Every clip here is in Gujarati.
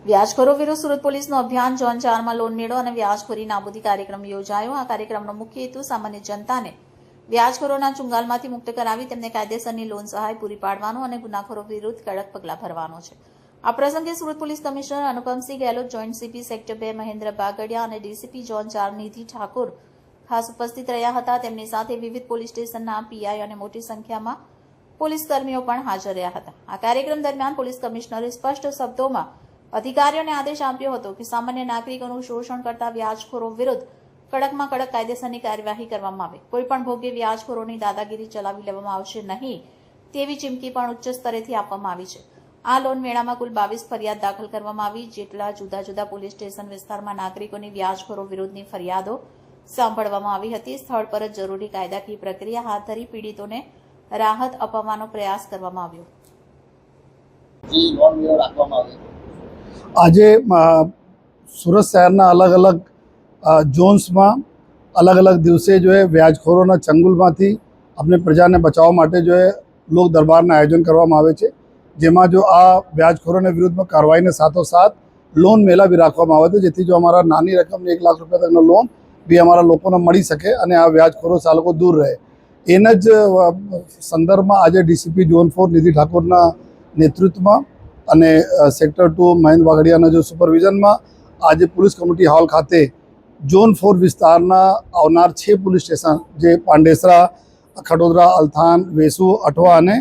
વ્યાજખોરો વિરુદ્ધ સુરત પોલીસનું અભિયાન ઝોન 4માં લોન મેળો અને વ્યાજખોરી નાબૂદી કાર્યક્રમ યોજાયો। આ કાર્યક્રમનો મુખ્ય હેતુ સામાન્ય જનતાને વ્યાજખોરોના ચુંગાલમાંથી મુક્ત કરાવી તેમને કાયદેસરની લોન સહાય પૂરી પાડવાનો અને ગુનાખોરો વિરુદ્ધ કડક પગલાં ભરવાનો છે। આ પ્રસંગે Surat police commissioner Anupamsingh Gehlot, joint CP sector 2 Mahendra Bagdiya અને ડીસીપી ઝોન 4 નિધિ ઠાકોર ખાસ ઉપસ્થિત રહ્યા હતા। તેમની સાથે વિવિધ પોલીસ સ્ટેશનના પીઆઈ અને મોટી સંખ્યામાં પોલીસ કર્મીઓ પણ હાજર રહ્યા હતા। આ કાર્યક્રમ દરમિયાન પોલીસ કમિશનરે સ્પષ્ટ શબ્દોમાં અધિકારીઓને આદેશ આપ્યો હતો કે સામાન્ય નાગરિકોનું શોષણ કરતા વ્યાજખોરો વિરુદ્ધ કડકમાં કડક કાયદેસરની કાર્યવાહી કરવામાં આવે। કોઈપણ ભોગે વ્યાજખોરોની દાદાગીરી ચલાવી લેવામાં આવશે નહીં તેવી ચીમકી પણ ઉચ્ચ સ્તરેથી આપવામાં આવી છે। આ લોન મેળામાં કુલ 22 ફરિયાદ દાખલ કરવામાં આવી, જેટલા જુદા જુદા પોલીસ સ્ટેશન વિસ્તારમાં નાગરિકોની વ્યાજખોરો વિરુદ્ધની ફરિયાદો સાંભળવામાં આવી હતી। સ્થળ પર જ જરૂરી કાયદાકીય પ્રક્રિયા હાથ ધરી પીડિતોને રાહત અપાવવાનો પ્રયાસ કરવામાં આવ્યો। આજે સુરત શહેરના અલગ અલગ ઝોન્સમાં અલગ અલગ દિવસે जो है વ્યાજખોરોના ચંગુલમાંથી આપણે પ્રજાને બચાવવા માટે जो है લોક દરબારના આયોજન કરવામાં આવે છે, જેમાં જો આ વ્યાજખોરોના વિરુદ્ધમાં કાર્યવાહીને સાથોસાથ લોન મેળા બી રાખવામાં આવે છે, જેથી જો અમારા નાની રકમની 1 લાખ રૂપિયા તકનો લોન બી અમારા લોકોને મળી શકે અને આ વ્યાજખોરો ચાલકો દૂર રહે। એના જ સંદર્ભમાં આજે ડીસીપી ઝોન 4 નિધિ ઠાકોરના નેતૃત્વમાં અને સેક્ટર 2 મહેન્દ્ર બાગડિયાના જો સુપરવિઝનમાં આજે પોલીસ કમિટી હોલ ખાતે ઝોન 4 વિસ્તારના આવનાર 6 પોલીસ સ્ટેશન જે પાંડેસરા, ખડોદરા, અલથાણ, વેસુ, અઠવા અને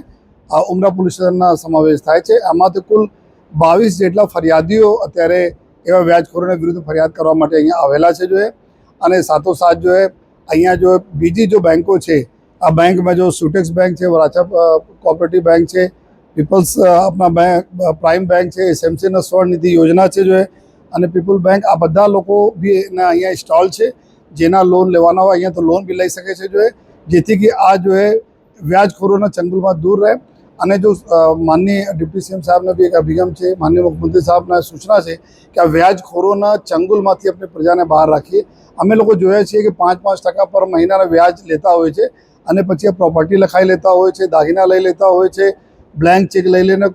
ઉમરા પોલીસ સ્ટેશનના સમાવેશ થાય છે। આમાંથી કુલ 22 જેટલા ફરિયાદીઓ અત્યારે એવા વ્યાજખોરોના વિરુદ્ધ ફરિયાદ કરવા માટે અહીંયા આવેલા છે જો અને સાથોસાથ જો અહીંયા જો બીજી જો બેંકો છે, આ બેંકમાં જો સુટેક્સ બેંક છે, વરાછા કોઓપરેટિવ બેંક છે, પીપલ્સ આપણા બેંક પ્રાઇમ બેંક છે, એસએમસીના સ્વનિધિ યોજના છે જો અને પીપલ બેંક, આ બધા લોકો બી એના અહીંયા સ્ટોલ છે, જેના લોન લેવાના હોય અહીંયા તો લોન બી લઈ શકે છે જો જેથી કે આ જો વ્યાજખોરોના ચંગુલમાં દૂર રહે। અને જો માનનીય ડિપ્ટી સીએમ સાહેબને બી એક અભિગમ છે, માનનીય મુખ્યમંત્રી સાહેબના સૂચના છે કે આ વ્યાજખોરોના ચંગુલમાંથી આપણે પ્રજાને બહાર રાખીએ। અમે લોકો જોયા છીએ કે 5-5% પર મહિનાના વ્યાજ લેતા હોય છે અને પછી આ પ્રોપર્ટી લખાઈ લેતા હોય છે, દાગીના લઈ લેતા હોય છે, બ્લેન્ક ચેક લઈ લઈને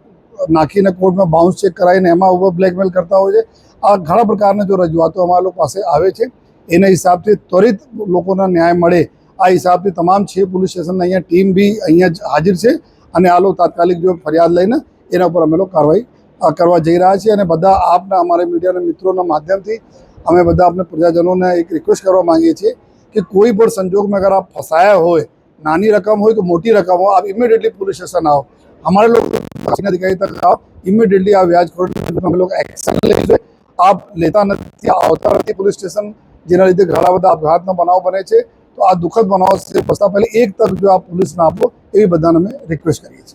નાખીને કોર્ટમાં બાઉન્સ ચેક કરાવીને એમાં ઉપર બ્લેકમેલ કરતા હોય છે। આ ઘણા પ્રકારના જો રજૂઆતો અમારા લોકો પાસે આવે છે, એના હિસાબથી ત્વરિત લોકોને ન્યાય મળે આ હિસાબથી તમામ 6 પોલીસ સ્ટેશનના અહીંયા ટીમ બી અહીંયા હાજર છે અને આ લોકો તાત્કાલિક જો ફરિયાદ લઈને એના ઉપર અમે લોકો કાર્યવાહી કરવા જઈ રહ્યા છીએ। અને બધા આપના અમારા મીડિયાના મિત્રોના માધ્યમથી અમે બધા આપણે પ્રજાજનોને એક રિક્વેસ્ટ કરવા માંગીએ છીએ કે કોઈ પણ સંજોગમાં અગર આપ ફસાયા હોય, નાની રકમ હોય કે મોટી રકમ हो, आप इमीडिएटली पुलिस स्टेशन आओ, हमारे लोग अधिकारी तक आओ, इमीडिएटली आप व्याजखोर हम लोग एक्शन लेंगे। आप लेता નથી, આવતા નથી પોલીસ સ્ટેશન, જેના લીધે ઘણા બધા આપઘાતના બનાવ બને છે। તો આ દુઃખદ બનાવ से बचता पहले एक तक जो आप पुलिस ना આપો એવી બધાને અમે રિક્વેસ્ટ કરીએ છીએ।